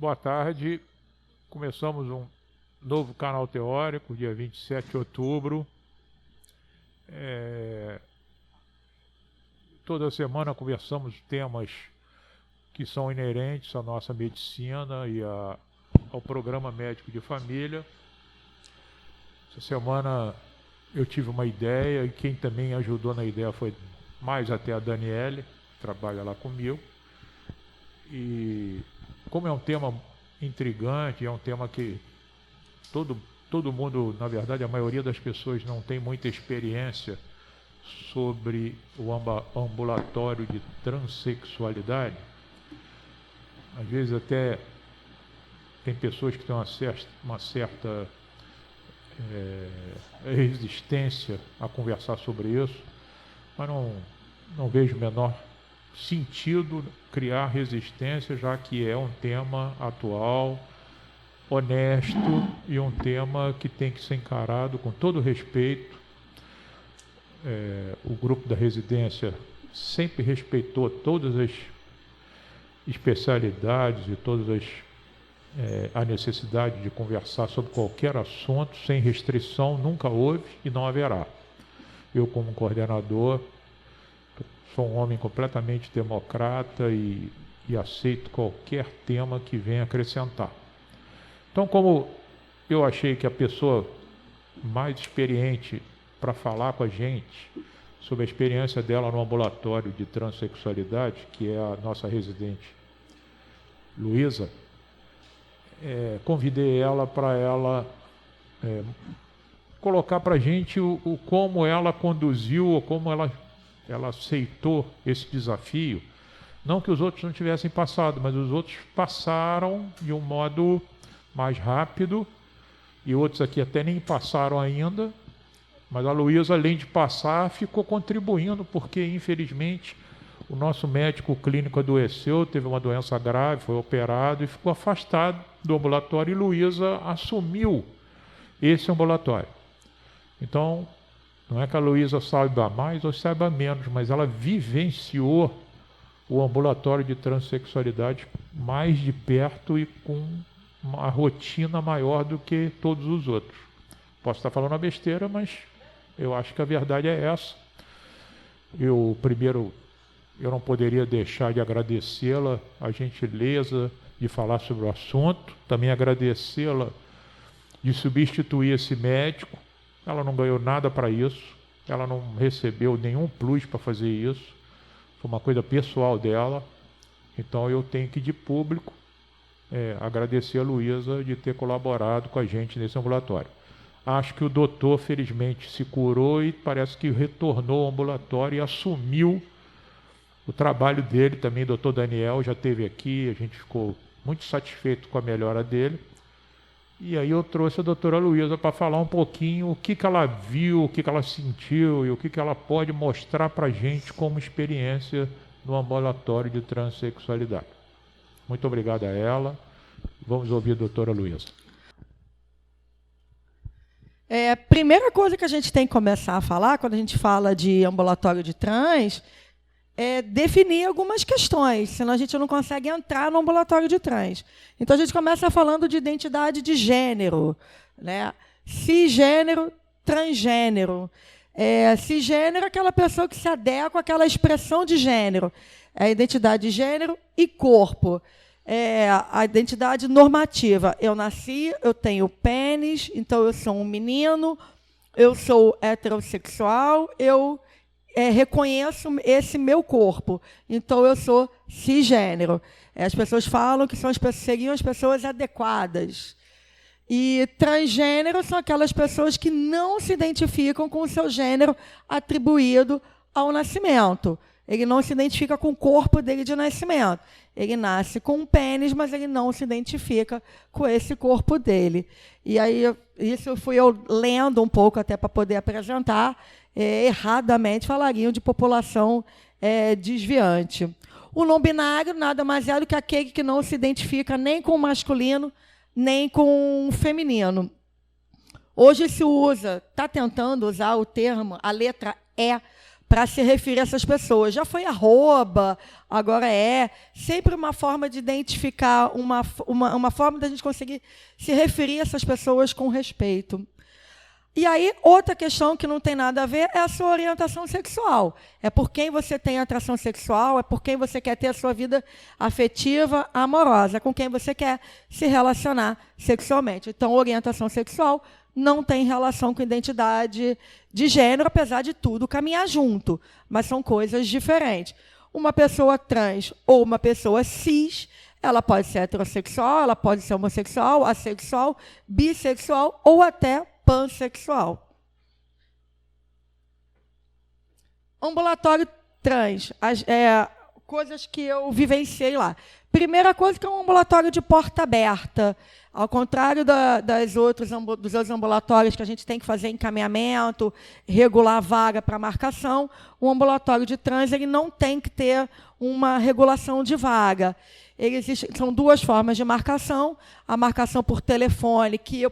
Boa tarde. Começamos um novo canal teórico, dia 27 de outubro. Toda semana conversamos temas que são inerentes à nossa medicina e ao programa médico de família. Essa semana eu tive uma ideia e quem também ajudou na ideia foi mais até a Daniele, que trabalha lá comigo. E como é um tema intrigante, é um tema que todo mundo, na verdade, a maioria das pessoas não tem muita experiência sobre o ambulatório de transexualidade. Às vezes até tem pessoas que têm uma certa resistência a conversar sobre isso, mas não vejo o menor sentido criar resistência, já que é um tema atual, honesto e um tema que tem que ser encarado com todo respeito. O grupo da residência sempre respeitou todas as especialidades e todas a necessidade de conversar sobre qualquer assunto sem restrição, nunca houve e não haverá. Eu, como coordenador, sou um homem completamente democrata e aceito qualquer tema que venha acrescentar. Então, como eu achei que a pessoa mais experiente para falar com a gente sobre a experiência dela no ambulatório de transexualidade, que é a nossa residente Luísa, convidei ela para ela colocar para a gente o como ela conduziu, ou como ela aceitou esse desafio. Não que os outros não tivessem passado, mas os outros passaram de um modo mais rápido, e outros aqui até nem passaram ainda, mas a Luísa, além de passar, ficou contribuindo, porque infelizmente o nosso médico clínico adoeceu, teve uma doença grave, foi operado e ficou afastado do ambulatório, e Luísa assumiu esse ambulatório. Então, não é que a Luísa saiba mais ou saiba menos, mas ela vivenciou o ambulatório de transexualidade mais de perto e com uma rotina maior do que todos os outros. Posso estar falando uma besteira, mas eu acho que a verdade é essa. Eu não poderia deixar de agradecê-la a gentileza de falar sobre o assunto, também agradecê-la de substituir esse médico. Ela não ganhou nada para isso, ela não recebeu nenhum plus para fazer isso, foi uma coisa pessoal dela. Então eu tenho que, de público, agradecer a Luísa de ter colaborado com a gente nesse ambulatório. Acho que o doutor, felizmente, se curou e parece que retornou ao ambulatório e assumiu o trabalho dele também. O doutor Daniel já esteve aqui, a gente ficou muito satisfeito com a melhora dele. E aí eu trouxe a doutora Luísa para falar um pouquinho o que ela viu, o que ela sentiu e o que ela pode mostrar para a gente como experiência no ambulatório de transexualidade. Muito obrigado a ela. Vamos ouvir a doutora Luísa. Primeira coisa que a gente tem que começar a falar, quando a gente fala de ambulatório de trans, é definir algumas questões, senão a gente não consegue entrar no ambulatório de trans. Então, a gente começa falando de identidade de gênero, né? Cisgênero, transgênero. Cisgênero é aquela pessoa que se adequa àquela expressão de gênero. É a identidade de gênero e corpo. A identidade normativa. Eu nasci, eu tenho pênis, então eu sou um menino, eu sou heterossexual, eu reconheço esse meu corpo, então eu sou cisgênero. As pessoas falam que seriam as pessoas adequadas. E transgênero são aquelas pessoas que não se identificam com o seu gênero atribuído ao nascimento. Ele não se identifica com o corpo dele de nascimento. Ele nasce com um pênis, mas ele não se identifica com esse corpo dele. E aí, isso fui eu lendo um pouco até para poder apresentar. Erradamente falariam de população desviante. O não binário nada mais é do que aquele que não se identifica nem com o masculino, nem com o feminino. Hoje se usa, está tentando usar o termo, a letra E, para se referir a essas pessoas. Já foi arroba, agora é. Sempre uma forma de identificar, uma forma da gente conseguir se referir a essas pessoas com respeito. E aí, outra questão que não tem nada a ver é a sua orientação sexual. É por quem você tem atração sexual, é por quem você quer ter a sua vida afetiva, amorosa, com quem você quer se relacionar sexualmente. Então, orientação sexual não tem relação com identidade de gênero, apesar de tudo caminhar junto, mas são coisas diferentes. Uma pessoa trans ou uma pessoa cis, ela pode ser heterossexual, ela pode ser homossexual, assexual, bissexual ou até pansexual. Ambulatório trans, coisas que eu vivenciei lá. Primeira coisa que é um ambulatório de porta aberta. Ao contrário dos outros ambulatórios que a gente tem que fazer encaminhamento, regular a vaga para marcação, o ambulatório de trans ele não tem que ter uma regulação de vaga. São duas formas de marcação. A marcação por telefone, que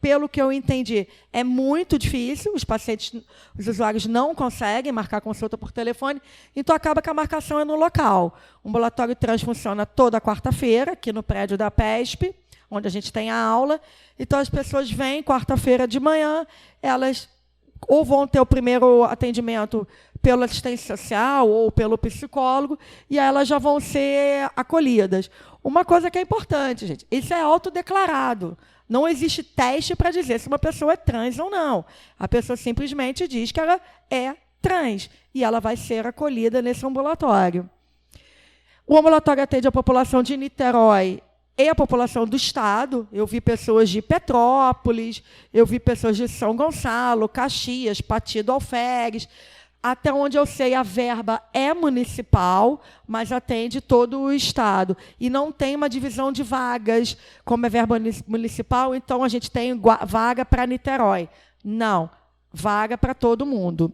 pelo que eu entendi, é muito difícil, os usuários não conseguem marcar consulta por telefone, então acaba que a marcação é no local. O ambulatório trans funciona toda quarta-feira, aqui no prédio da PESP, onde a gente tem a aula. Então, as pessoas vêm quarta-feira de manhã, elas ou vão ter o primeiro atendimento pelo assistente social ou pelo psicólogo, e aí elas já vão ser acolhidas. Uma coisa que é importante, gente, isso é autodeclarado. Não existe teste para dizer se uma pessoa é trans ou não. A pessoa simplesmente diz que ela é trans e ela vai ser acolhida nesse ambulatório. O ambulatório atende a população de Niterói e a população do estado. Eu vi pessoas de Petrópolis, eu vi pessoas de São Gonçalo, Caxias, Pati do Alferes. Até onde eu sei, a verba é municipal, mas atende todo o estado. E não tem uma divisão de vagas, como é verba municipal, então a gente tem vaga para Niterói. Não, vaga para todo mundo.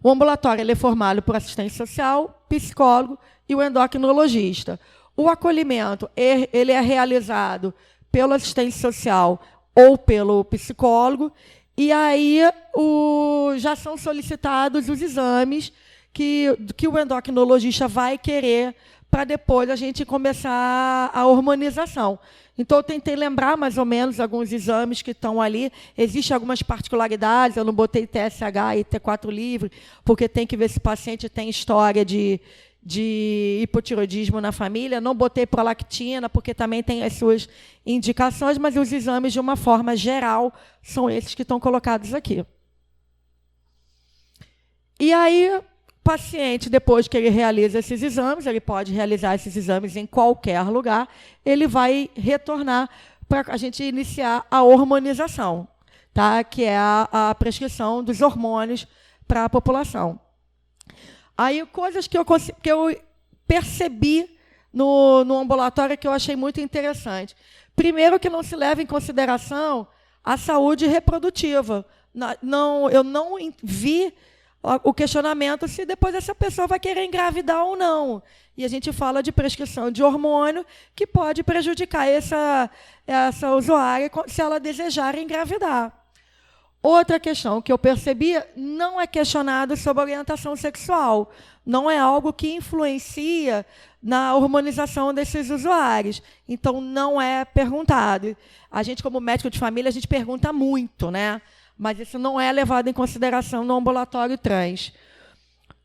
O ambulatório ele é formado por assistente social, psicólogo e o endocrinologista. O acolhimento ele é realizado pelo assistente social ou pelo psicólogo, e aí já são solicitados os exames que o endocrinologista vai querer para depois a gente começar a hormonização. Então, eu tentei lembrar mais ou menos alguns exames que estão ali. Existem algumas particularidades, eu não botei TSH e T4 livre, porque tem que ver se o paciente tem história de hipotiroidismo na família. Não botei prolactina, porque também tem as suas indicações, mas os exames, de uma forma geral, são esses que estão colocados aqui. E aí, o paciente, depois que ele realiza esses exames, ele pode realizar esses exames em qualquer lugar, ele vai retornar para a gente iniciar a hormonização, tá? Que é a prescrição dos hormônios para a população. Aí, coisas que eu percebi no ambulatório que eu achei muito interessante. Primeiro, que não se leva em consideração a saúde reprodutiva. Eu não vi o questionamento se depois essa pessoa vai querer engravidar ou não. E a gente fala de prescrição de hormônio que pode prejudicar essa usuária se ela desejar engravidar. Outra questão que eu percebi, não é questionado sobre orientação sexual. Não é algo que influencia na hormonização desses usuários. Então, não é perguntado. A gente, como médico de família, a gente pergunta muito, né? Mas isso não é levado em consideração no ambulatório trans.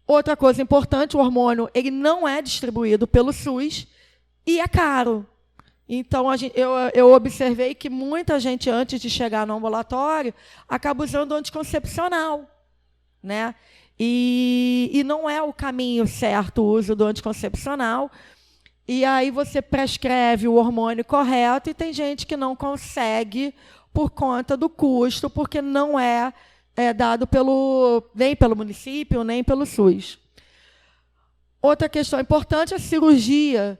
Outra coisa importante, o hormônio ele não é distribuído pelo SUS e é caro. Então, eu observei que muita gente, antes de chegar no ambulatório, acaba usando anticoncepcional, né? E não é o caminho certo o uso do anticoncepcional. E aí você prescreve o hormônio correto e tem gente que não consegue por conta do custo, porque não é dado nem pelo município, nem pelo SUS. Outra questão importante, a cirurgia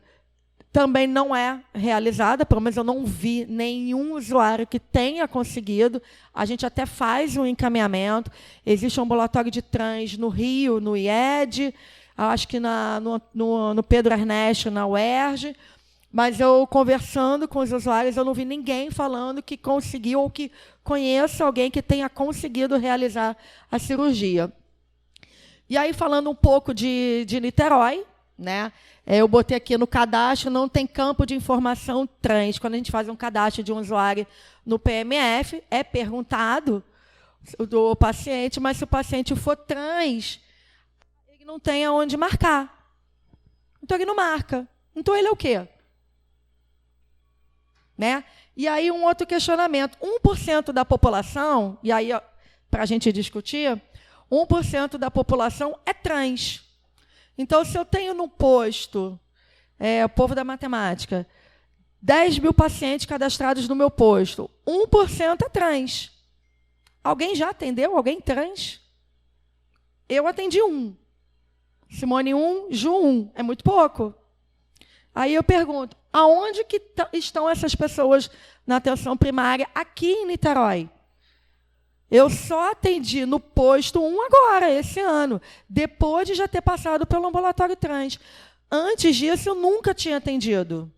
também não é realizada, pelo menos eu não vi nenhum usuário que tenha conseguido. A gente até faz um encaminhamento. Existe um ambulatório de trans no Rio, no IED, acho que no Pedro Ernesto, na UERJ, mas eu, conversando com os usuários, eu não vi ninguém falando que conseguiu ou que conheça alguém que tenha conseguido realizar a cirurgia. E aí, falando um pouco de Niterói, né? Eu botei aqui no cadastro, não tem campo de informação trans. Quando a gente faz um cadastro de um usuário no PMF, é perguntado do paciente, mas se o paciente for trans, ele não tem aonde marcar. Então, ele não marca. Então, ele é o quê? Né? E aí, um outro questionamento. 1% da população, e aí, para a gente discutir, 1% da população é trans. Então, se eu tenho no posto, o povo da matemática, 10 mil pacientes cadastrados no meu posto, 1% é trans. Alguém já atendeu alguém trans? Eu atendi 1. Simone 1, Ju 1. É muito pouco. Aí eu pergunto, aonde que estão essas pessoas na atenção primária aqui em Niterói? Eu só atendi no posto 1 agora, esse ano, depois de já ter passado pelo ambulatório trans. Antes disso, eu nunca tinha atendido.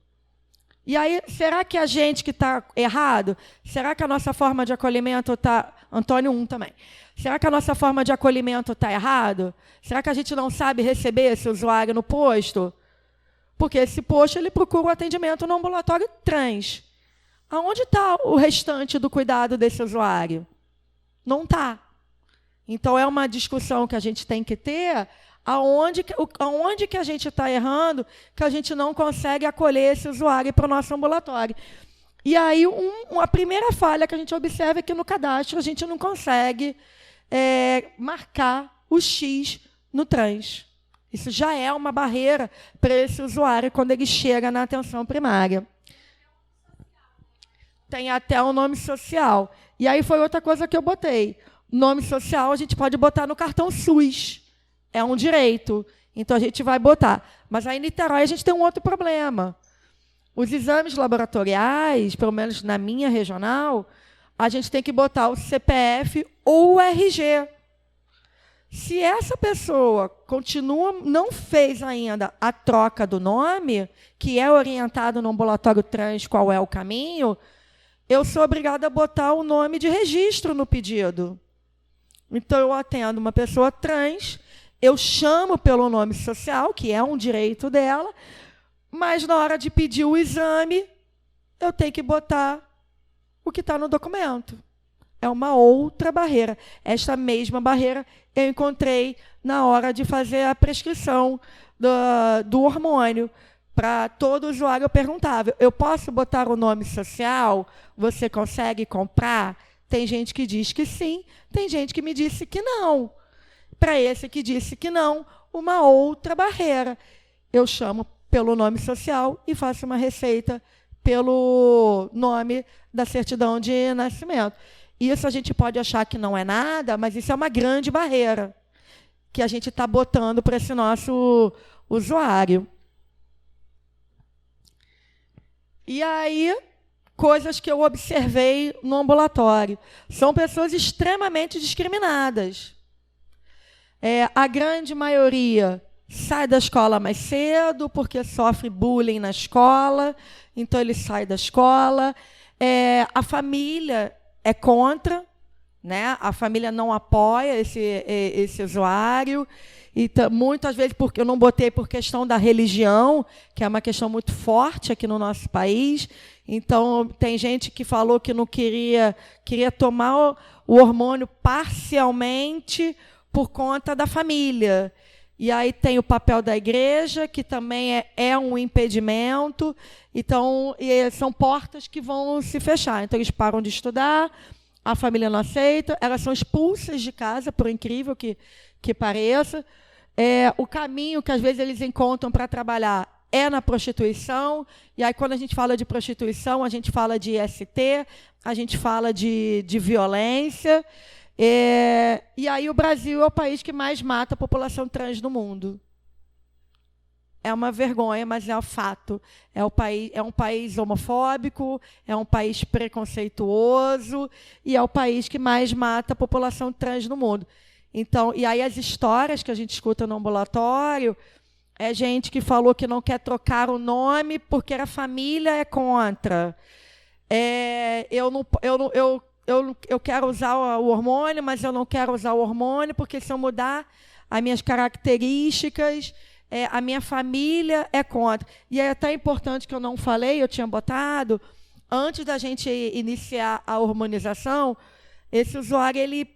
E aí, será que a gente que está errado? Será que a nossa forma de acolhimento está... Antônio 1 também. Será que a nossa forma de acolhimento está errado? Será que a gente não sabe receber esse usuário no posto? Porque esse posto ele procura o atendimento no ambulatório trans. Aonde está o restante do cuidado desse usuário? Não está. Então, é uma discussão que a gente tem que ter, aonde que a gente está errando, que a gente não consegue acolher esse usuário para o nosso ambulatório. E aí, a primeira falha que a gente observa é que no cadastro a gente não consegue marcar o X no trans. Isso já é uma barreira para esse usuário quando ele chega na atenção primária. Tem até o nome social. E aí foi outra coisa que eu botei. Nome social a gente pode botar no cartão SUS. É um direito. Então, a gente vai botar. Mas aí, em Niterói, a gente tem um outro problema. Os exames laboratoriais, pelo menos na minha regional, a gente tem que botar o CPF ou o RG. Se essa pessoa não fez ainda a troca do nome, que é orientado no ambulatório trans qual é o caminho, eu sou obrigada a botar o nome de registro no pedido. Então, eu atendo uma pessoa trans, eu chamo pelo nome social, que é um direito dela, mas, na hora de pedir o exame, eu tenho que botar o que está no documento. É uma outra barreira. Esta mesma barreira eu encontrei na hora de fazer a prescrição do hormônio. Para todo usuário, eu perguntava, eu posso botar o nome social? Você consegue comprar? Tem gente que diz que sim, tem gente que me disse que não. Para esse que disse que não, uma outra barreira. Eu chamo pelo nome social e faço uma receita pelo nome da certidão de nascimento. Isso a gente pode achar que não é nada, mas isso é uma grande barreira que a gente está botando para esse nosso usuário. E aí, coisas que eu observei no ambulatório. São pessoas extremamente discriminadas. A grande maioria sai da escola mais cedo porque sofre bullying na escola, então ele sai da escola. A família é contra, né? A família não apoia esse usuário. E muitas vezes, porque eu não botei por questão da religião, que é uma questão muito forte aqui no nosso país. Então, tem gente que falou que não queria tomar o hormônio parcialmente por conta da família. E aí tem o papel da igreja, que também é um impedimento. Então, são portas que vão se fechar. Então, eles param de estudar, a família não aceita, elas são expulsas de casa, por incrível que pareça. O caminho que, às vezes, eles encontram para trabalhar é na prostituição. E aí, quando a gente fala de prostituição, a gente fala de IST, a gente fala de violência. E aí o Brasil é o país que mais mata a população trans no mundo. É uma vergonha, mas é um fato. É um país homofóbico, é um país preconceituoso e é o país que mais mata a população trans no mundo. Então, e aí as histórias que a gente escuta no ambulatório é gente que falou que não quer trocar o nome porque a família é contra. Eu quero usar o hormônio, mas eu não quero usar o hormônio porque se eu mudar as minhas características, a minha família é contra. E é até importante que eu não falei, eu tinha botado, antes da gente iniciar a hormonização, esse usuário ele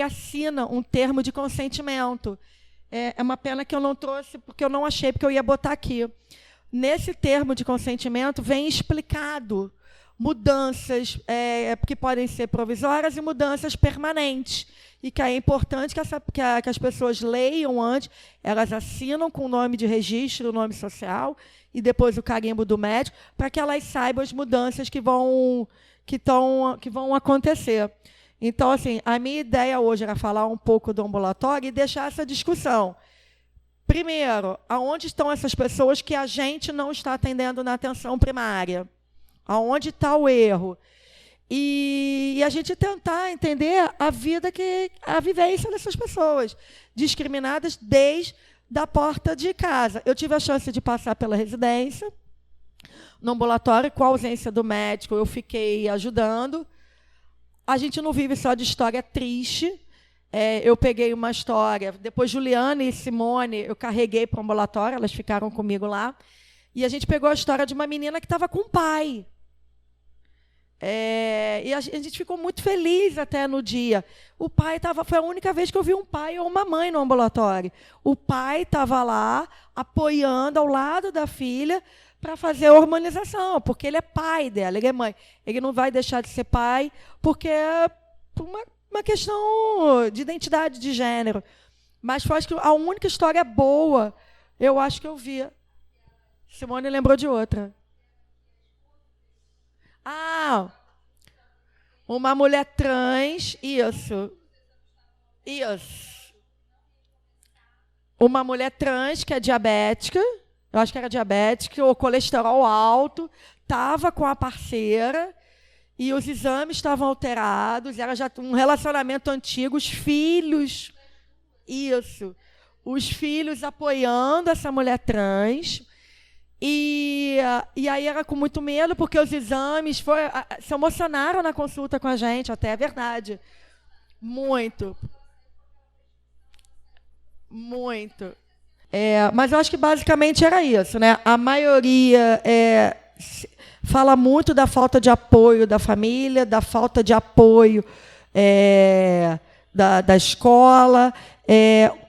assina um termo de consentimento. É uma pena que eu não trouxe, porque eu não achei, porque eu ia botar aqui. Nesse termo de consentimento vem explicado mudanças que podem ser provisórias e mudanças permanentes. E que é importante que as pessoas leiam antes, elas assinam com o nome de registro, o nome social, e depois o carimbo do médico, para que elas saibam as mudanças que vão acontecer. Então, assim, a minha ideia hoje era falar um pouco do ambulatório e deixar essa discussão. Primeiro, aonde estão essas pessoas que a gente não está atendendo na atenção primária? Aonde está o erro? E a gente tentar entender a vivência dessas pessoas, discriminadas desde a porta de casa. Eu tive a chance de passar pela residência, no ambulatório, com a ausência do médico, eu fiquei ajudando. A gente não vive só de história triste. Eu peguei uma história, depois Juliana e Simone, eu carreguei para o ambulatório, elas ficaram comigo lá, e a gente pegou a história de uma menina que estava com o pai. E a gente ficou muito feliz até no dia. O pai foi a única vez que eu vi um pai ou uma mãe no ambulatório. O pai estava lá, apoiando ao lado da filha, para fazer a hormonização, porque ele é pai dela, ele é mãe. Ele não vai deixar de ser pai, porque é uma questão de identidade de gênero. Mas foi, acho que, a única história boa, eu acho que eu vi. Simone lembrou de outra. Uma mulher trans, isso. Uma mulher trans que é diabética, eu acho que era diabética, ou colesterol alto, estava com a parceira e os exames estavam alterados, era já um relacionamento antigo, os filhos apoiando essa mulher trans. E aí era com muito medo, porque os exames se emocionaram na consulta com a gente, até é verdade. Muito. Muito. Mas eu acho que basicamente era isso, né? A maioria fala muito da falta de apoio da família, da falta de apoio da escola.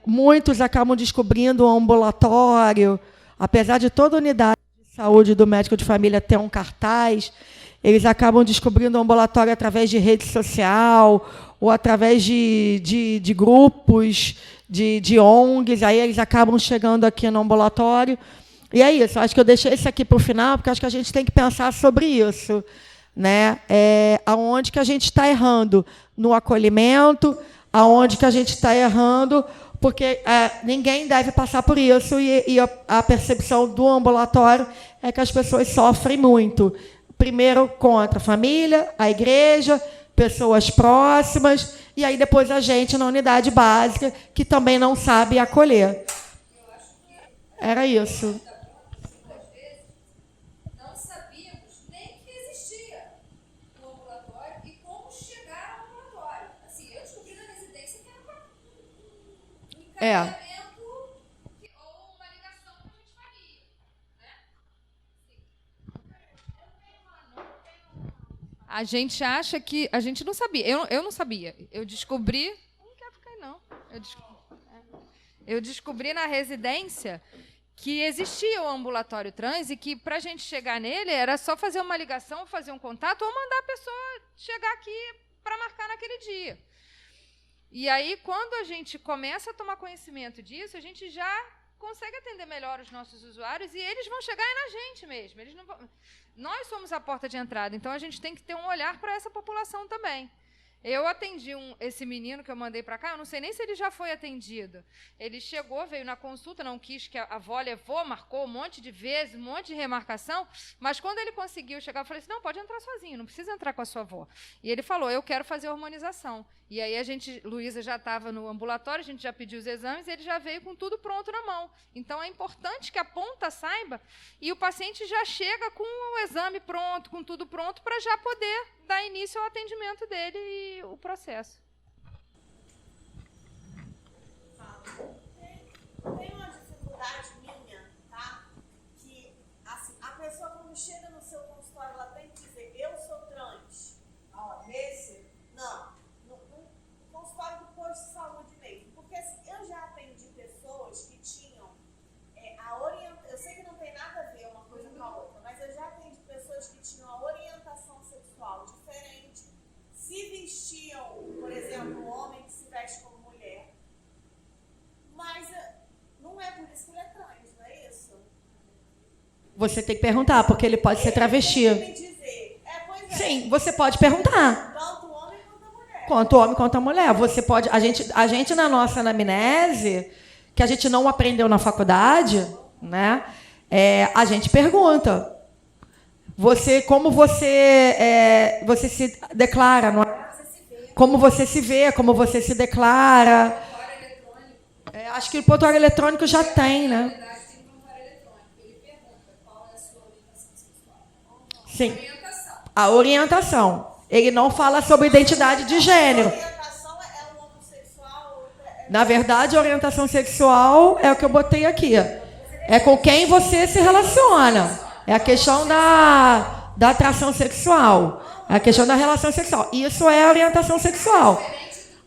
Muitos acabam descobrindo um ambulatório, apesar de toda a unidade de saúde do médico de família ter um cartaz, eles acabam descobrindo o ambulatório através de rede social ou através de grupos, de ONGs, aí eles acabam chegando aqui no ambulatório. E é isso, acho que eu deixei esse aqui para o final, porque acho que a gente tem que pensar sobre isso, né? Aonde que a gente está errando? No acolhimento, aonde que a gente está errando, porque ninguém deve passar por isso, e a percepção do ambulatório é que as pessoas sofrem muito. Primeiro contra a família, a igreja, pessoas próximas, e aí depois a gente na unidade básica, que também não sabe acolher. Era isso. Não sabíamos nem que existia o ambulatório e como chegar ao ambulatório. Assim, eu descobri na residência que era um encaminhamento ou uma ligação que a gente faria, né? A gente acha que... A gente não sabia. Eu não sabia. Eu descobri... Não quero ficar, não. Eu descobri na residência que existia o ambulatório trans e que, para a gente chegar nele, era só fazer uma ligação, fazer um contato ou mandar a pessoa chegar aqui para marcar naquele dia. E aí, quando a gente começa a tomar conhecimento disso, a gente já consegue atender melhor os nossos usuários e eles vão chegar na gente mesmo. Eles não vão... Nós somos a porta de entrada, então a gente tem que ter um olhar para essa população também. Eu atendi esse menino que eu mandei para cá, eu não sei nem se ele já foi atendido. Ele chegou, veio na consulta, não quis que a avó levou, marcou um monte de vezes, um monte de remarcação, mas quando ele conseguiu chegar, eu falei assim, não, pode entrar sozinho, não precisa entrar com a sua avó. E ele falou, eu quero fazer hormonização. E aí Luísa já estava no ambulatório, a gente já pediu os exames, e ele já veio com tudo pronto na mão. Então, é importante que a ponta saiba e o paciente já chega com o exame pronto, com tudo pronto, para já poder dar início ao atendimento dele e o processo. verdade minha, tá? Que assim, a pessoa quando chega no seu consultório, ela tem que dizer, eu sou trans. Ó, nesse, não. No consultório do posto de saúde mesmo. Porque assim, eu já atendi pessoas que tinham a orientação. Eu sei que não tem nada a ver uma coisa com a outra, mas eu já atendi pessoas que tinham a orientação sexual diferente, se vestiam, por exemplo, um homem que se veste como mulher. Mas não é por isso que ele é trans, não é isso? Você tem que perguntar, porque ele pode ser travesti. Ele tem que me dizer. Pois é. Sim, você pode perguntar. Tanto o homem quanto a mulher. Quanto o homem quanto a mulher. Você pode. A gente na nossa anamnese, que a gente não aprendeu na faculdade, né? A gente pergunta. Como você se declara, não é? Como você se vê, como você se declara. Acho que o prontuário eletrônico já tem, né? Sim. A orientação. Ele não fala sobre identidade de gênero. A orientação é um homossexual? Na verdade, a orientação sexual é o que eu botei aqui. É com quem você se relaciona. É a questão da atração sexual. É a questão da relação sexual. Isso é a orientação sexual.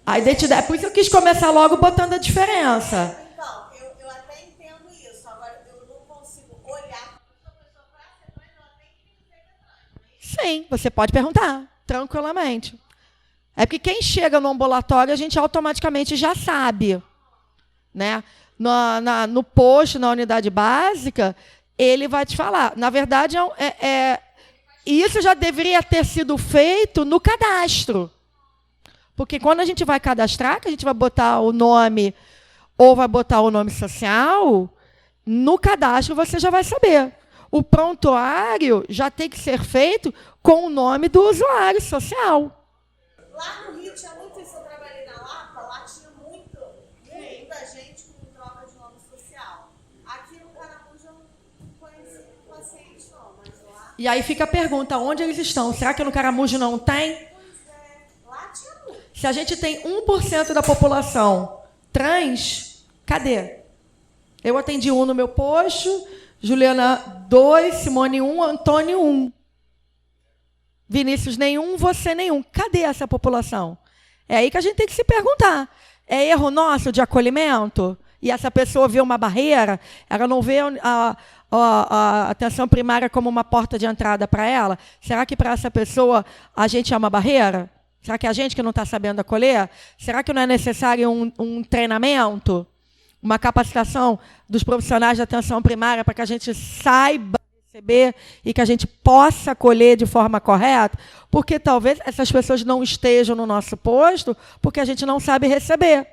A identidade. Por isso eu quis começar logo botando a diferença. Então, eu até entendo isso. Agora, eu não consigo olhar para a pessoa para ser trans, ela tem que me dizer que é trans. Sim, você pode perguntar, tranquilamente. É porque quem chega no ambulatório, a gente automaticamente já sabe. Né? No posto, na unidade básica, ele vai te falar. Na verdade, isso já deveria ter sido feito no cadastro. Porque quando a gente vai cadastrar, que a gente vai botar o nome ou vai botar o nome social, no cadastro você já vai saber. O prontuário já tem que ser feito com o nome do usuário social. Lá no Rio tinha muito isso, eu trabalhei na Lapa, lá tinha muita gente com troca de nome social. Aqui no Caramujo eu não conheci paciente não, mas lá... E aí fica a pergunta, onde eles estão? Será que no Caramujo não tem? Lá tinha muito. Se a gente tem 1% da população trans, cadê? Eu atendi 1 no meu posto, Juliana 2, Simone 1, Antônio 1. Vinícius nenhum, você nenhum. Cadê essa população? É aí que a gente tem que se perguntar. É erro nosso de acolhimento? E essa pessoa vê uma barreira? Ela não vê a atenção primária como uma porta de entrada para ela? Será que para essa pessoa a gente é uma barreira? Será que é a gente que não está sabendo acolher? Será que não é necessário um treinamento? Uma capacitação dos profissionais de atenção primária para que a gente saiba receber e que a gente possa acolher de forma correta? Porque talvez essas pessoas não estejam no nosso posto porque a gente não sabe receber.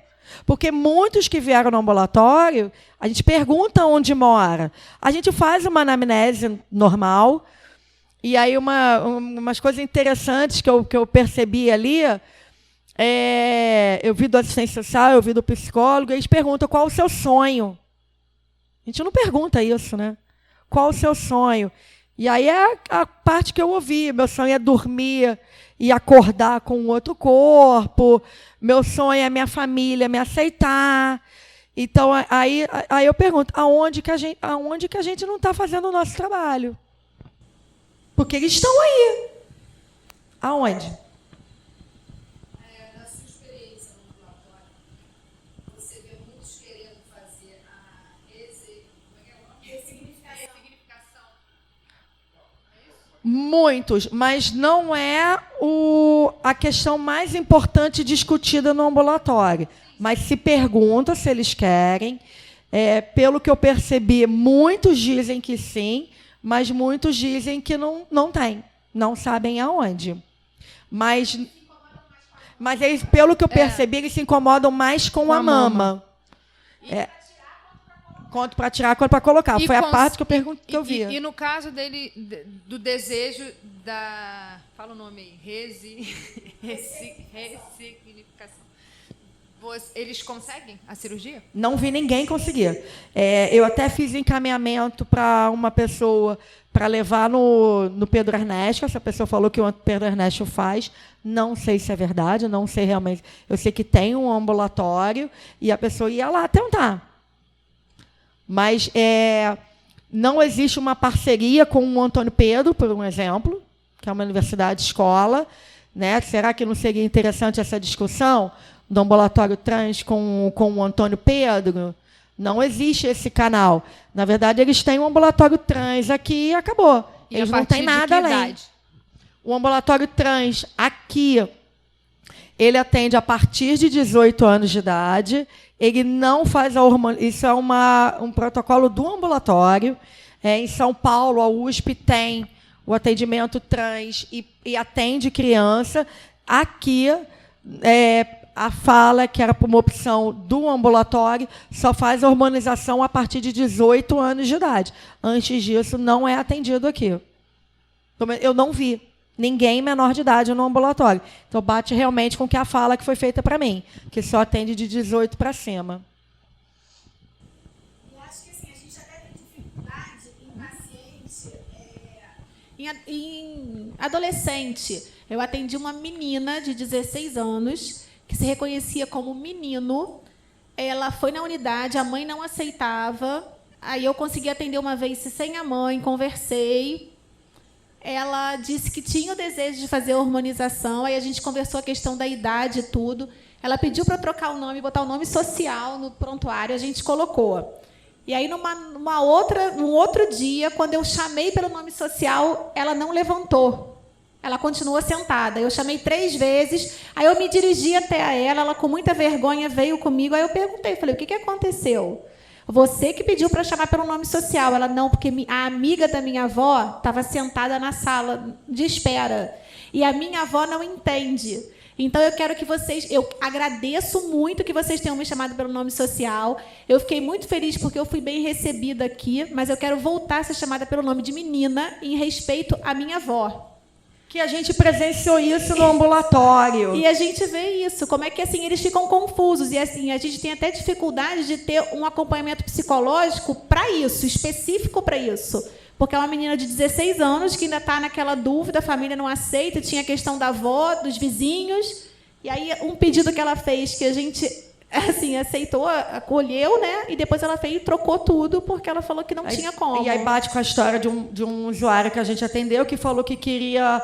Porque muitos que vieram no ambulatório, a gente pergunta onde mora. A gente faz uma anamnese normal. E aí umas coisas interessantes que eu percebi ali, eu vi do assistente social, eu vi do psicólogo, eles perguntam qual o seu sonho. A gente não pergunta isso, né? Qual o seu sonho? E aí é a parte que eu ouvi. Meu sonho é dormir e acordar com um outro corpo. Meu sonho é minha família me aceitar. Então, aí eu pergunto, aonde que a gente não está fazendo o nosso trabalho? Porque eles estão aí. Aonde? Na sua experiência no ambulatório, você vê muitos querendo fazer a ressignificação. Muitos, mas não é a questão mais importante discutida no ambulatório. Mas se pergunta se eles querem. Pelo que eu percebi, muitos dizem que sim, mas muitos dizem que não tem, não sabem aonde. Mas eles, pelo que eu percebi, eles se incomodam mais com a mama. Quanto para tirar, quanto para colocar. Foi a parte que eu vi. E no caso dele, do desejo da... Fala o nome aí. Ressignificação. Eles conseguem a cirurgia? Não vi ninguém conseguir. Eu até fiz encaminhamento para uma pessoa para levar no Pedro Ernesto. Essa pessoa falou que o Pedro Ernesto faz. Não sei se é verdade, não sei realmente. Eu sei que tem um ambulatório e a pessoa ia lá tentar. Mas não existe uma parceria com o Antônio Pedro, por um exemplo, que é uma universidade escola, né? Será que não seria interessante essa discussão do ambulatório trans com o Antônio Pedro? Não existe esse canal. Na verdade, eles têm um ambulatório trans aqui e acabou. E Eles a não têm partir de nada que além. idade? O ambulatório trans aqui, ele atende a partir de 18 anos de idade. Ele não faz a hormônio. Isso é um protocolo do ambulatório. Em São Paulo, a USP tem o atendimento trans e atende criança. Aqui, a fala, que era por uma opção do ambulatório, só faz a hormonização a partir de 18 anos de idade. Antes disso, não é atendido aqui. Eu não vi ninguém menor de idade no ambulatório. Então, bate realmente com que a fala que foi feita para mim, que só atende de 18 para cima. Eu acho que assim, a gente até tem dificuldade em paciente, em adolescente. Eu atendi uma menina de 16 anos, que se reconhecia como menino. Ela foi na unidade, a mãe não aceitava. Aí eu consegui atender uma vez sem a mãe, conversei. Ela disse que tinha o desejo de fazer a hormonização, aí a gente conversou a questão da idade e tudo. Ela pediu para trocar o nome, botar o nome social no prontuário, a gente colocou. E aí, num outro dia, quando eu chamei pelo nome social, ela não levantou. Ela continua sentada. Eu chamei 3 vezes, aí eu me dirigi até a ela com muita vergonha, veio comigo, aí eu perguntei, falei, o que aconteceu? Você que pediu para chamar pelo nome social. Ela, não, porque a amiga da minha avó estava sentada na sala de espera. E a minha avó não entende. Então, eu quero que vocês... Eu agradeço muito que vocês tenham me chamado pelo nome social. Eu fiquei muito feliz porque eu fui bem recebida aqui, mas eu quero voltar a ser chamada pelo nome de menina em respeito à minha avó. Que a gente presenciou isso no ambulatório. E a gente vê isso, como é que assim eles ficam confusos. E assim, a gente tem até dificuldade de ter um acompanhamento psicológico para isso, específico para isso. Porque é uma menina de 16 anos que ainda está naquela dúvida, a família não aceita, tinha a questão da avó, dos vizinhos. E aí, um pedido que ela fez, que a gente assim, aceitou, acolheu, né? E depois ela veio e trocou tudo, porque ela falou que não tinha como. E aí bate com a história de um usuário que a gente atendeu, que falou que queria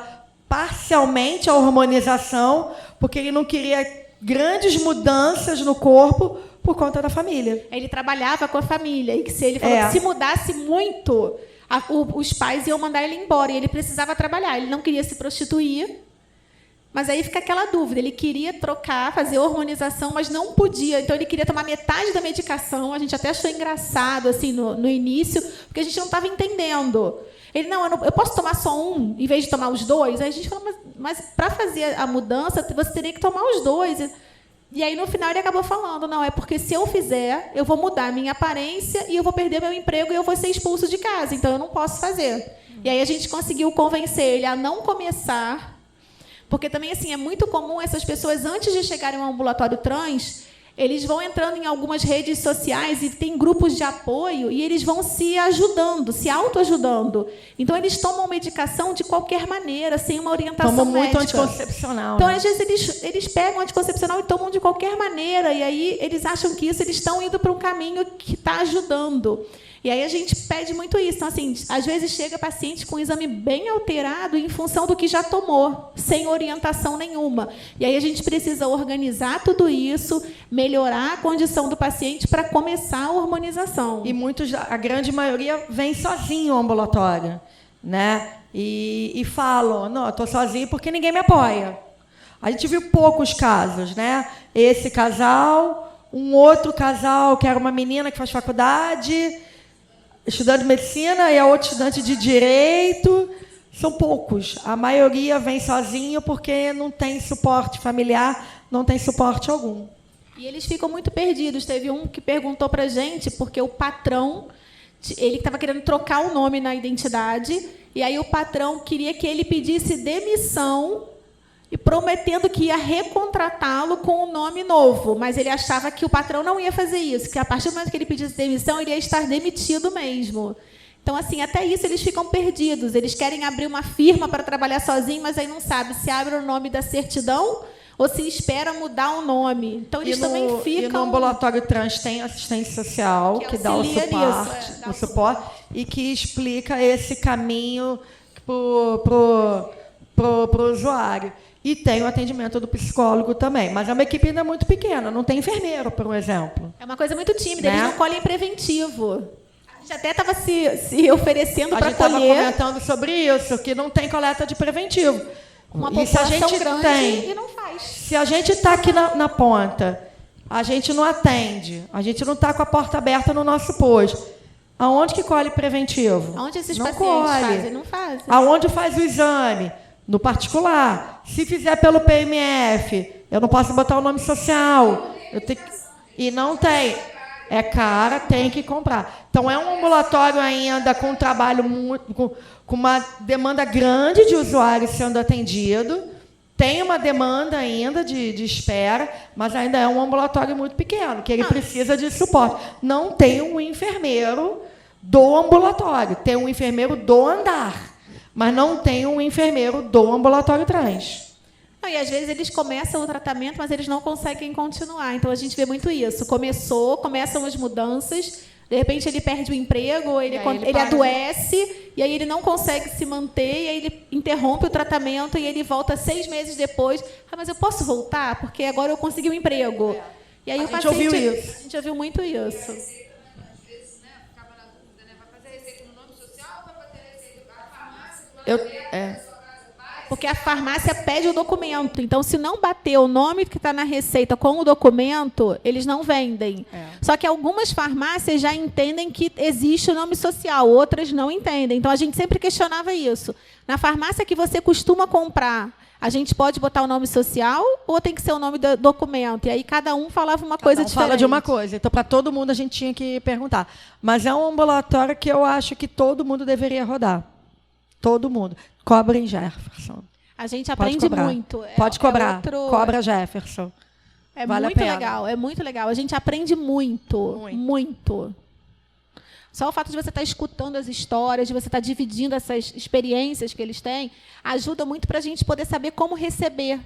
parcialmente a hormonização, porque ele não queria grandes mudanças no corpo por conta da família. Ele trabalhava com a família, e que se ele falou que se mudasse muito, os pais iam mandar ele embora, e ele precisava trabalhar. Ele não queria se prostituir, mas aí fica aquela dúvida. Ele queria trocar, fazer hormonização, mas não podia. Então, ele queria tomar metade da medicação. A gente até achou engraçado assim, no início, porque a gente não estava entendendo. Ele, não, eu posso tomar só um, em vez de tomar os 2? Aí a gente falou, mas para fazer a mudança, você teria que tomar os 2. E aí, no final, ele acabou falando, não, é porque se eu fizer, eu vou mudar a minha aparência e eu vou perder meu emprego e eu vou ser expulso de casa, então eu não posso fazer. E aí a gente conseguiu convencer ele a não começar, porque também assim, é muito comum essas pessoas, antes de chegarem ao ambulatório trans, eles vão entrando em algumas redes sociais e tem grupos de apoio e eles vão se ajudando, se autoajudando. Então, eles tomam medicação de qualquer maneira, sem uma orientação médica. Tomam muito anticoncepcional. Então, às vezes, eles pegam anticoncepcional e tomam de qualquer maneira. E aí, eles acham que isso, eles estão indo para um caminho que está ajudando. E aí a gente pede muito isso. Então, assim, às vezes chega paciente com um exame bem alterado em função do que já tomou, sem orientação nenhuma. E aí a gente precisa organizar tudo isso, melhorar a condição do paciente para começar a hormonização. E a grande maioria vem sozinho ao ambulatório, né? E falam, não, eu estou sozinho porque ninguém me apoia. A gente viu poucos casos, né? Esse casal, um outro casal que era uma menina que faz faculdade, estudante de medicina, e a outra estudante de direito. São poucos. A maioria vem sozinho porque não tem suporte familiar, não tem suporte algum. E eles ficam muito perdidos. Teve um que perguntou para a gente, porque o patrão, ele estava querendo trocar o nome na identidade, e aí o patrão queria que ele pedisse demissão e prometendo que ia recontratá-lo com um nome novo, mas ele achava que o patrão não ia fazer isso, que a partir do momento que ele pedisse demissão, ele ia estar demitido mesmo. Então, assim, até isso eles ficam perdidos. Eles querem abrir uma firma para trabalhar sozinho, mas aí não sabe se abre o nome da certidão ou se espera mudar o nome. Então, eles também E no ficam... ambulatório trans tem assistência social que dá o auxilia suporte, nisso, dá o o suporte e que explica esse caminho pro usuário. E tem o atendimento do psicólogo também. Mas é uma equipe ainda muito pequena, não tem enfermeiro, por exemplo. É uma coisa muito tímida, Né? eles não colhem preventivo. A gente até estava se oferecendo A para gente estava colher comentando sobre isso, que não tem coleta de preventivo. uma E se a população gente grande tem, e não faz. se a gente está aqui na ponta, a gente não atende, a gente não está com a porta aberta no nosso posto. Aonde que colhe preventivo? Onde esses não pacientes colhe. fazem? Não fazem. Aonde faz o exame? No particular. Se fizer pelo PMF, eu não posso botar o nome social. E não tem. É cara, tem que comprar. Então, é um ambulatório ainda com um trabalho com uma demanda grande de usuários sendo atendido. Tem uma demanda ainda de espera, mas ainda é um ambulatório muito pequeno, que ele precisa de suporte. Não tem um enfermeiro do ambulatório, tem um enfermeiro do andar, mas não tem um enfermeiro do ambulatório trans. Não, e às vezes eles começam o tratamento, mas eles não conseguem continuar. Então a gente vê muito isso. Começam as mudanças, de repente ele perde o emprego, ou ele adoece, e aí ele não consegue se manter, e aí ele interrompe o tratamento e ele volta 6 meses depois. Ah, mas eu posso voltar? Porque agora eu consegui um emprego. E aí A gente ouviu isso. A gente ouviu muito isso. Porque a farmácia pede o documento. Então, se não bater o nome que está na receita com o documento, eles não vendem. Só que algumas farmácias já entendem que existe o nome social, outras não entendem. Então, a gente sempre questionava isso. Na farmácia que você costuma comprar, a gente pode botar o nome social ou tem que ser o nome do documento? E aí cada um falava uma coisa diferente. Fala de uma coisa. Então, para todo mundo, a gente tinha que perguntar. Mas é um ambulatório que eu acho que todo mundo deveria rodar. Todo mundo. Cobra em Jefferson. A gente aprende muito. Pode cobrar. Cobra Jefferson. É vale muito a pena. legal, é muito legal. A gente aprende muito. Só o fato de você estar escutando as histórias, de você estar dividindo essas experiências que eles têm, ajuda muito para a gente poder saber como receber.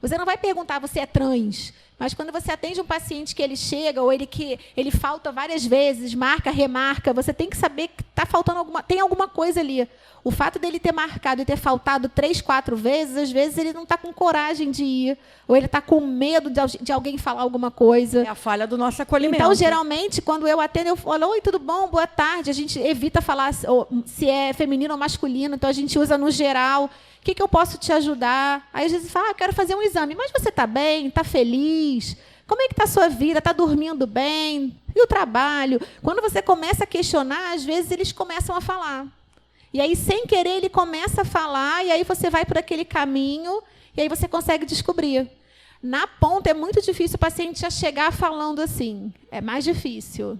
Você não vai perguntar, você é trans, mas quando você atende um paciente que ele chega, ou ele falta várias vezes, marca, remarca, você tem que saber que está faltando tem alguma coisa ali. O fato dele ter marcado e ter faltado 3, 4 vezes, às vezes ele não está com coragem de ir, ou ele está com medo de alguém falar alguma coisa. É a falha do nosso acolhimento. Então, geralmente, quando eu atendo, eu falo, oi, tudo bom? Boa tarde. A gente evita falar se é feminino ou masculino, então a gente usa no geral. O que eu posso te ajudar? Aí, às vezes, fala, quero fazer um exame. Mas você está bem? Está feliz? Como é que está a sua vida? Está dormindo bem? E o trabalho? Quando você começa a questionar, às vezes eles começam a falar. E aí, sem querer, ele começa a falar, e aí você vai por aquele caminho, e aí você consegue descobrir. Na ponta, é muito difícil o paciente já chegar falando assim. É mais difícil.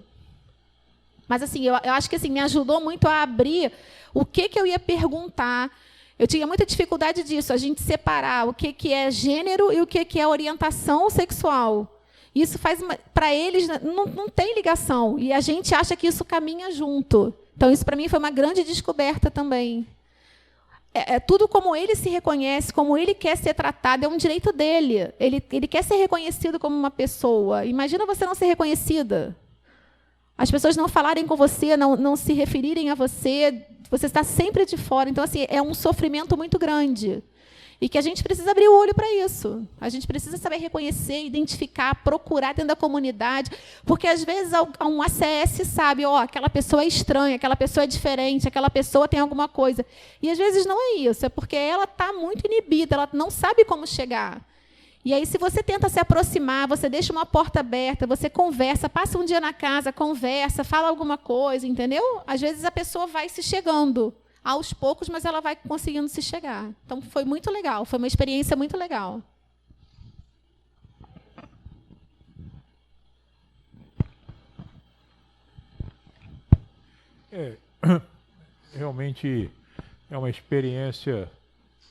Mas, assim, eu acho que assim, me ajudou muito a abrir o que eu ia perguntar. Eu tinha muita dificuldade disso, a gente separar o que é gênero e o que é orientação sexual. Isso faz, para eles, não tem ligação. E a gente acha que isso caminha junto. Então, isso, para mim, foi uma grande descoberta também. É tudo como ele se reconhece, como ele quer ser tratado, é um direito dele. Ele quer ser reconhecido como uma pessoa. Imagina você não ser reconhecida. As pessoas não falarem com você, não se referirem a você, você está sempre de fora. Então, assim, é um sofrimento muito grande. E que a gente precisa abrir o olho para isso. A gente precisa saber reconhecer, identificar, procurar dentro da comunidade. Porque, às vezes, um ACS sabe, aquela pessoa é estranha, aquela pessoa é diferente, aquela pessoa tem alguma coisa. E, às vezes, não é isso. É porque ela está muito inibida, ela não sabe como chegar. E aí, se você tenta se aproximar, você deixa uma porta aberta, você conversa, passa um dia na casa, conversa, fala alguma coisa, entendeu? Às vezes, a pessoa vai se chegando. Aos poucos, mas ela vai conseguindo se chegar. Então, foi muito legal. Foi uma experiência muito legal. Realmente é uma experiência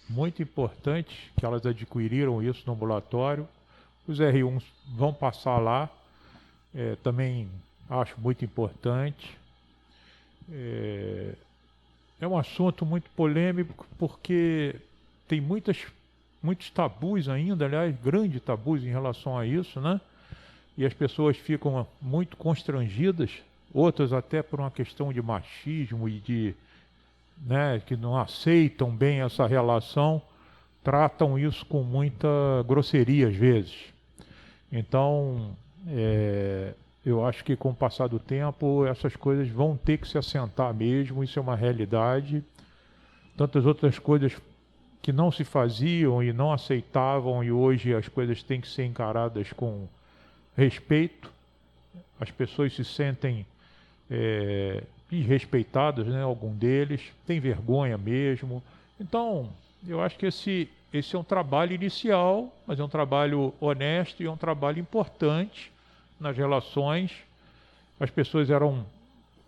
muito importante que elas adquiriram isso no ambulatório. Os R1s vão passar lá. Também acho muito importante. É um assunto muito polêmico porque tem muitas muitos tabus ainda, aliás, grandes tabus em relação a isso, né? E as pessoas ficam muito constrangidas, outras até por uma questão de machismo e de, né, que não aceitam bem essa relação, tratam isso com muita grosseria às vezes. Então, eu acho que com o passar do tempo essas coisas vão ter que se assentar mesmo, isso é uma realidade. Tantas outras coisas que não se faziam e não aceitavam, e hoje as coisas têm que ser encaradas com respeito. As pessoas se sentem desrespeitadas, né? Algum deles tem vergonha mesmo. Então, eu acho que esse é um trabalho inicial, mas é um trabalho honesto e é um trabalho importante nas relações. As pessoas eram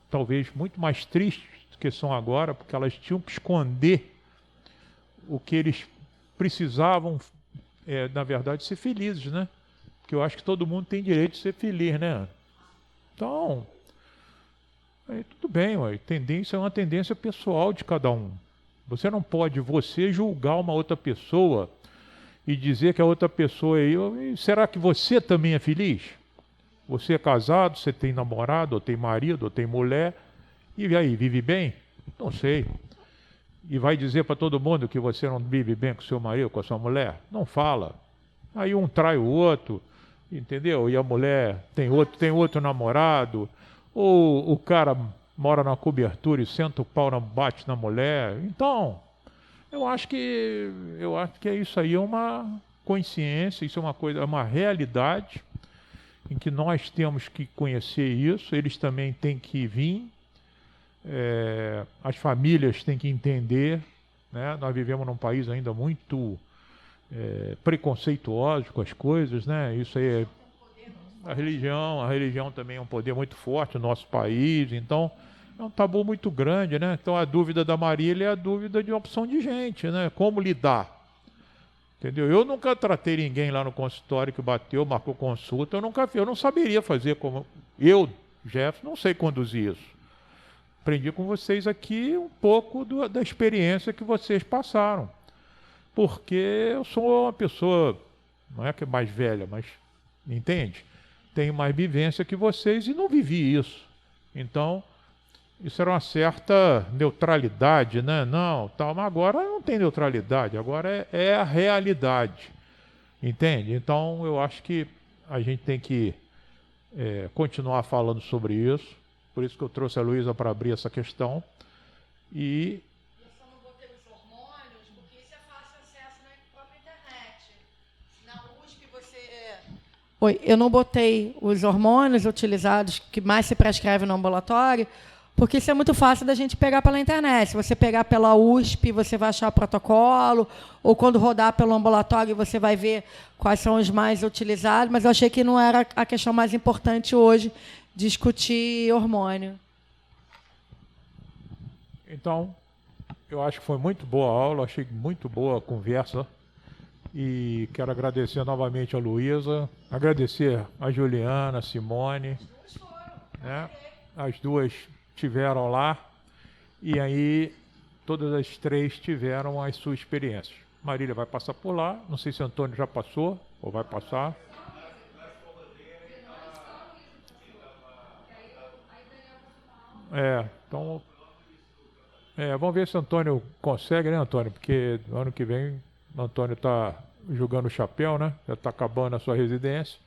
talvez muito mais tristes do que são agora, porque elas tinham que esconder o que eles precisavam, na verdade, ser felizes, né? Porque eu acho que todo mundo tem direito de ser feliz, né? Então, tudo bem, tendência é uma tendência pessoal de cada um. Você não pode julgar uma outra pessoa e dizer que a outra pessoa será que você também é feliz? Você é casado, você tem namorado, ou tem marido, ou tem mulher, e aí, vive bem? Não sei. E vai dizer para todo mundo que você não vive bem com seu marido, com a sua mulher? Não fala. Aí um trai o outro, entendeu? E a mulher tem outro namorado, ou o cara mora na cobertura e senta o pau, bate na mulher. Então, eu acho que isso aí é uma consciência, isso é uma coisa, é uma realidade em que nós temos que conhecer isso, eles também têm que vir, as famílias têm que entender, né? Nós vivemos num país ainda muito preconceituoso com as coisas, né? Isso aí a religião também é um poder muito forte no nosso país, então é um tabu muito grande, né? Então a dúvida da Marília é a dúvida de uma opção de gente, né? Como lidar? Entendeu? Eu nunca tratei ninguém lá no consultório que bateu, marcou consulta, eu não saberia fazer como... Eu, Jefferson, não sei conduzir isso. Aprendi com vocês aqui um pouco da experiência que vocês passaram. Porque eu sou uma pessoa, não é que é mais velha, mas, entende? Tenho mais vivência que vocês e não vivi isso. Então, isso era uma certa neutralidade, né? Não, tal, mas agora não tem neutralidade, agora é a realidade, entende? Então eu acho que a gente tem que continuar falando sobre isso, por isso que eu trouxe a Luísa para abrir essa questão. E eu só não botei os hormônios, porque isso é fácil acesso na própria internet. Na USP eu não botei os hormônios utilizados que mais se prescreve no ambulatório, porque isso é muito fácil da gente pegar pela internet. Se você pegar pela USP, você vai achar o protocolo, ou quando rodar pelo ambulatório, você vai ver quais são os mais utilizados, mas eu achei que não era a questão mais importante hoje, discutir hormônio. Então, eu acho que foi muito boa a aula, achei muito boa a conversa, e quero agradecer novamente a Luísa, agradecer a Juliana, a Simone, né? As duas tiveram lá, e aí todas as três tiveram as suas experiências. Marília vai passar por lá, não sei se Antônio já passou, ou vai passar. Então, vamos ver se Antônio consegue, né, Antônio? Porque ano que vem o Antônio está jogando o chapéu, né? Já está acabando a sua residência.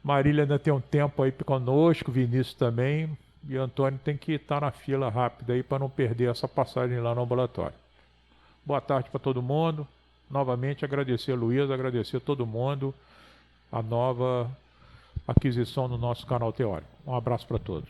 Marília ainda tem um tempo aí conosco, Vinícius também, e o Antônio tem que estar na fila rápida aí para não perder essa passagem lá no ambulatório. Boa tarde para todo mundo. Novamente agradecer a Luísa, agradecer a todo mundo a nova aquisição no nosso canal teórico. Um abraço para todos.